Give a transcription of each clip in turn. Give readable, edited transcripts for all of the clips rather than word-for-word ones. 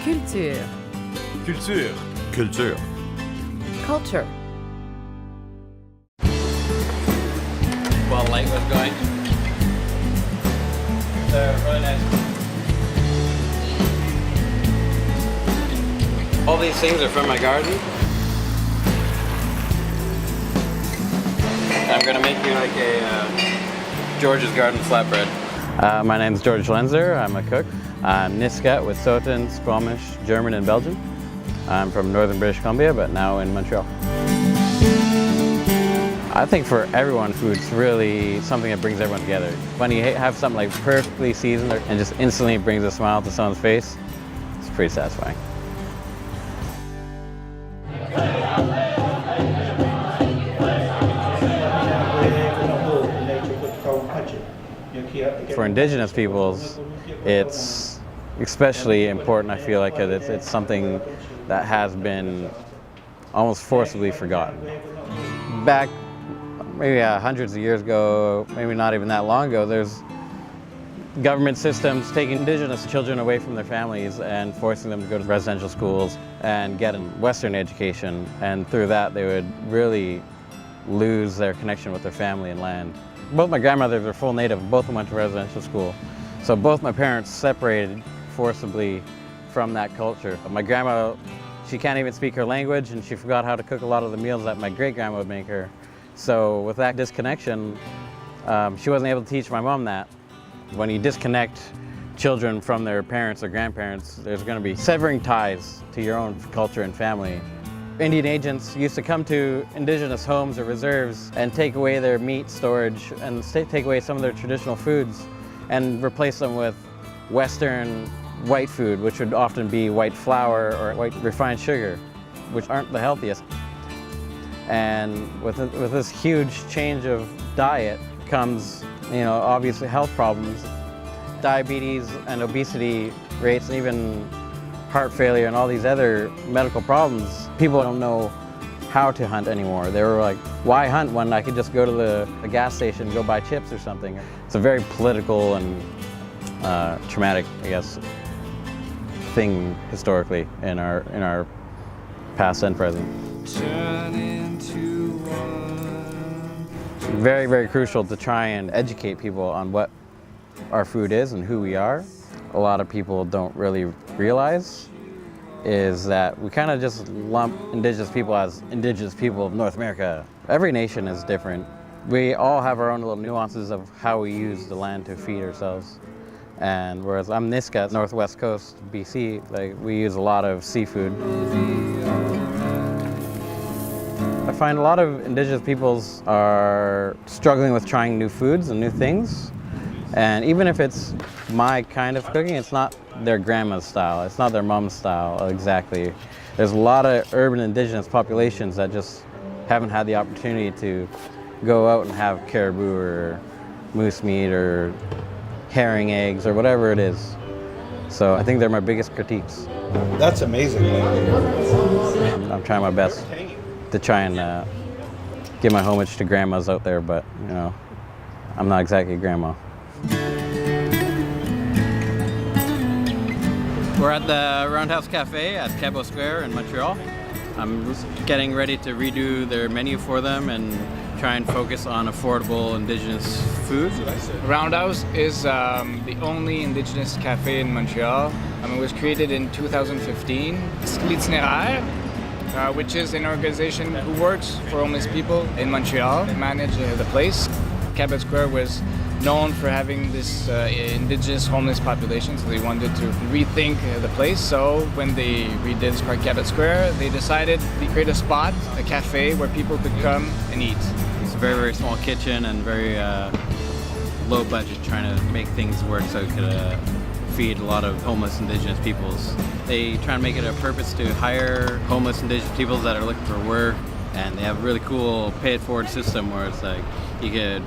Culture. Culture. Qulture. Culture. While the light was going. They're really nice. All these things are from my garden. I'm gonna make you like a George's Garden flatbread. My name's George Lenzer. I'm a cook. I'm Niskat with Sautin, Squamish, German, and Belgian. I'm from northern British Columbia, but now in Montreal. I think for everyone, food's really something that brings everyone together. When you have something like perfectly seasoned and just instantly brings a smile to someone's face, it's pretty satisfying. For Indigenous peoples, it's especially important, I feel like, because it's something that has been almost forcibly forgotten. Back maybe hundreds of years ago, maybe not even that long ago, there's government systems taking Indigenous children away from their families and forcing them to go to residential schools and get a Western education, and through that they would really lose their connection with their family and land. Both my grandmothers are full native, both of them went to residential school. So both my parents separated forcibly from that culture. My grandma, she can't even speak her language, and she forgot how to cook a lot of the meals that my great-grandma would make her. So with that disconnection, she wasn't able to teach my mom that. When you disconnect children from their parents or grandparents, there's going to be severing ties to your own culture and family. Indian agents used to come to Indigenous homes or reserves and take away their meat storage and take away some of their traditional foods and replace them with Western white food, which would often be white flour or white refined sugar, which aren't the healthiest. And with this huge change of diet comes, obviously health problems, diabetes and obesity rates, and even heart failure and all these other medical problems. People don't know how to hunt anymore. They were like, why hunt when I could just go to the gas station and go buy chips or something? It's a very political and traumatic, I guess, thing historically in our past and present. Very, very crucial to try and educate people on what our food is and who we are. A lot of people don't really realize is that we kind of just lump Indigenous people as Indigenous people of North America. Every nation is different. We all have our own little nuances of how we use the land to feed ourselves. And whereas I'm Niskat, Northwest Coast, BC, we use a lot of seafood. I find a lot of Indigenous peoples are struggling with trying new foods and new things. And even if it's my kind of cooking, it's not their grandma's style, it's not their mom's style exactly. There's a lot of urban Indigenous populations that just haven't had the opportunity to go out and have caribou or moose meat or herring eggs or whatever it is. So I think they're my biggest critiques. That's amazing. I'm trying my best to try and give my homage to grandmas out there, but I'm not exactly grandma. We're at the Roundhouse Cafe at Cabot Square in Montreal. I'm getting ready to redo their menu for them and try and focus on affordable Indigenous food. Roundhouse is the only Indigenous cafe in Montreal. It was created in 2015. It's L'Itinéraire, which is an organization who works for homeless people in Montreal, manage the place. Cabot Square was known for having this Indigenous homeless population, so they wanted to rethink the place. So when they redid Cabot Square, they decided to create a spot, a cafe, where people could come and eat. It's a very, very small kitchen and very low budget, trying to make things work so it could feed a lot of homeless Indigenous peoples. They try to make it a purpose to hire homeless Indigenous peoples that are looking for work, and they have a really cool pay-it-forward system where it's like you could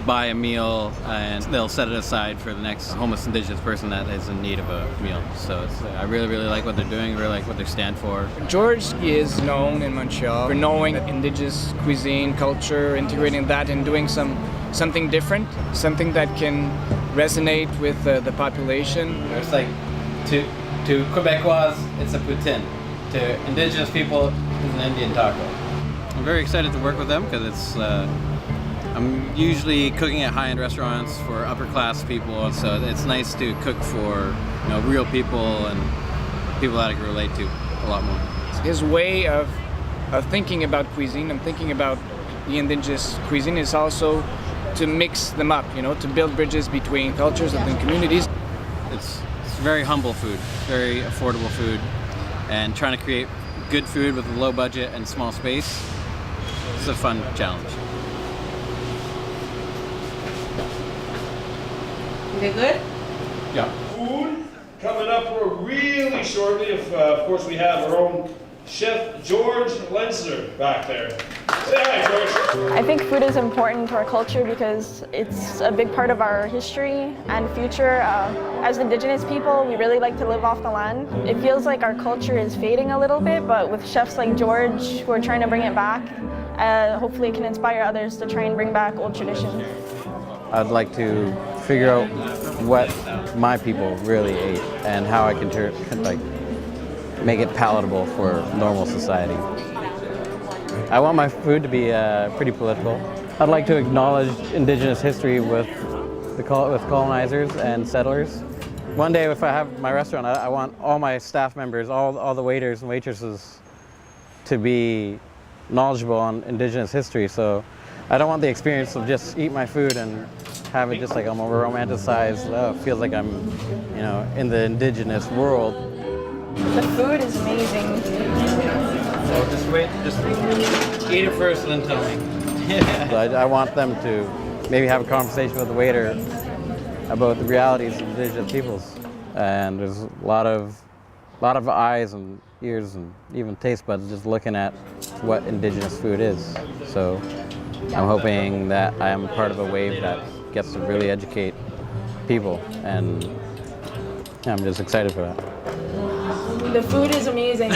buy a meal and they'll set it aside for the next homeless Indigenous person that is in need of a meal. So I really, really like what they're doing, really like what they stand for. George is known in Montreal for knowing Indigenous cuisine, culture, integrating that and doing something different, something that can resonate with the population. There's like To Quebecois, it's a poutine. To Indigenous people, it's an Indian taco. I'm very excited to work with them because it's. I'm usually cooking at high-end restaurants for upper-class people, so it's nice to cook for real people and people that I can relate to a lot more. His way of thinking about cuisine and thinking about the indigenous cuisine is also to mix them up, to build bridges between cultures, between communities. It's very humble food, very affordable food, and trying to create good food with a low budget and small space. It's a fun challenge. They good? Yeah. Food coming up really shortly. Of course, we have our own chef George Lenzner back there. Say hi, George. I think food is important to our culture because it's a big part of our history and future. As Indigenous people, we really like to live off the land. It feels like our culture is fading a little bit, but with chefs like George who are trying to bring it back, hopefully it can inspire others to try and bring back old traditions. I'd like to figure out what my people really ate and how I can make it palatable for normal society. I want my food to be pretty political. I'd like to acknowledge Indigenous history with colonizers and settlers. One day, if I have my restaurant, I want all my staff members, all the waiters and waitresses, to be knowledgeable on Indigenous history. So I don't want the experience of just eat my food and have it just like I'm romanticized. Feels like I'm, in the Indigenous world. The food is amazing. So just eat it first and then tell me. So I want them to maybe have a conversation with the waiter about the realities of Indigenous peoples. And there's a lot of eyes and ears and even taste buds just looking at what Indigenous food is. So I'm hoping that I am part of a wave that gets to really educate people, and I'm just excited for that. The food is amazing.